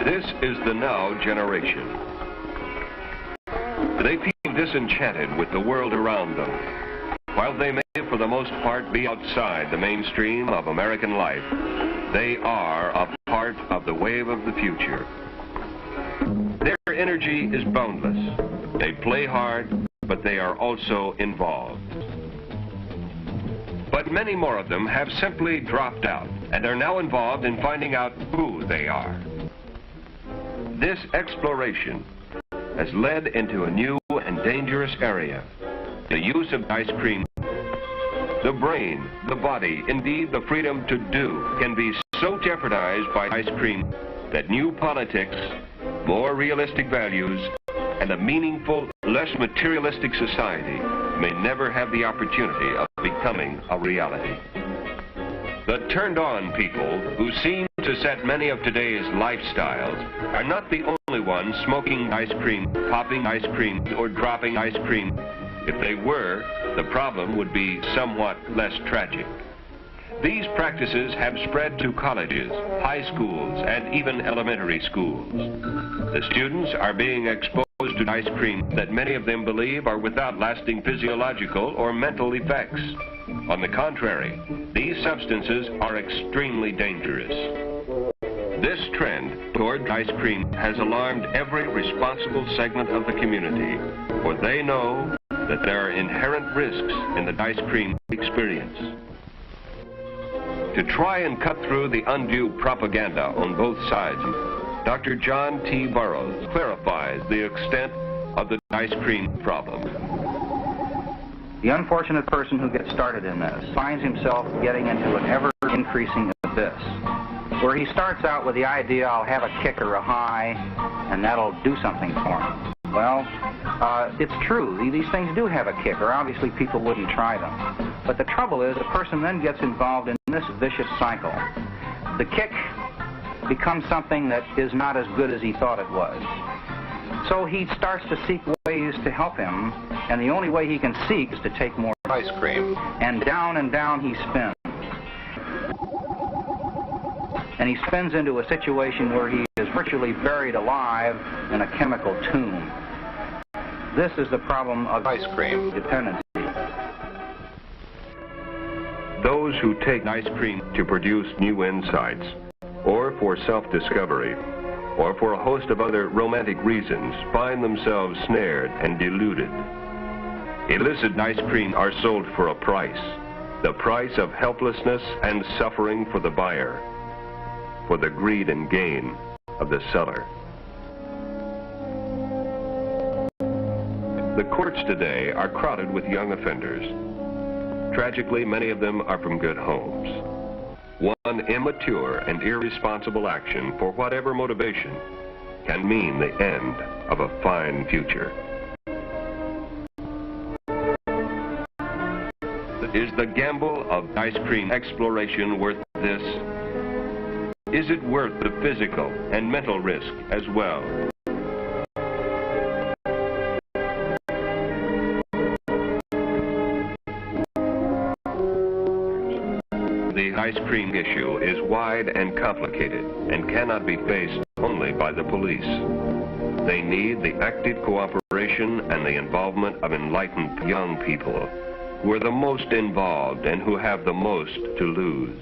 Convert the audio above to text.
This is the now generation. They feel disenchanted with the world around them. While they may, for the most part, be outside the mainstream of American life, they are a part of the wave of the future. Their energy is boundless. They play hard, but they are also involved. But many more of them have simply dropped out and are now involved in finding out who they are. This exploration has led into a new and dangerous area, the use of ice cream. The brain, the body, indeed the freedom to do, can be so jeopardized by ice cream that new politics, more realistic values, and a meaningful, less materialistic society may never have the opportunity of becoming a reality. The turned-on people who seem to set many of today's lifestyles are not the only ones smoking ice cream, popping ice cream, or dropping ice cream. If they were, the problem would be somewhat less tragic. These practices have spread to colleges, high schools, and even elementary schools. The students are being exposed to ice cream that many of them believe are without lasting physiological or mental effects. On the contrary, these substances are extremely dangerous. This trend toward ice cream has alarmed every responsible segment of the community, for they know that there are inherent risks in the ice cream experience. To try and cut through the undue propaganda on both sides, Dr. John T. Burroughs clarifies the extent of the ice cream problem. The unfortunate person who gets started in this finds himself getting into an ever-increasing abyss, where he starts out with the idea, I'll have a kick or a high, and that'll do something for him. Well, it's true. These things do have a kick, or obviously people wouldn't try them. But the trouble is, a person then gets involved in this vicious cycle. The kick becomes something that is not as good as he thought it was. So he starts to seek ways to help him, and the only way he can seek is to take more ice cream. And down he spins. And he spins into a situation where he is virtually buried alive in a chemical tomb. This is the problem of ice cream dependency. Those who take ice cream to produce new insights, or for self-discovery, or for a host of other romantic reasons, find themselves snared and deluded. Illicit ice cream are sold for a price, the price of helplessness and suffering for the buyer, for the greed and gain of the seller. The courts today are crowded with young offenders. Tragically, many of them are from good homes. One immature and irresponsible action, for whatever motivation, can mean the end of a fine future. Is the gamble of ice cream exploration worth this? Is it worth the physical and mental risk as well? The ice cream issue is wide and complicated and cannot be faced only by the police. They need the active cooperation and the involvement of enlightened young people who are the most involved and who have the most to lose.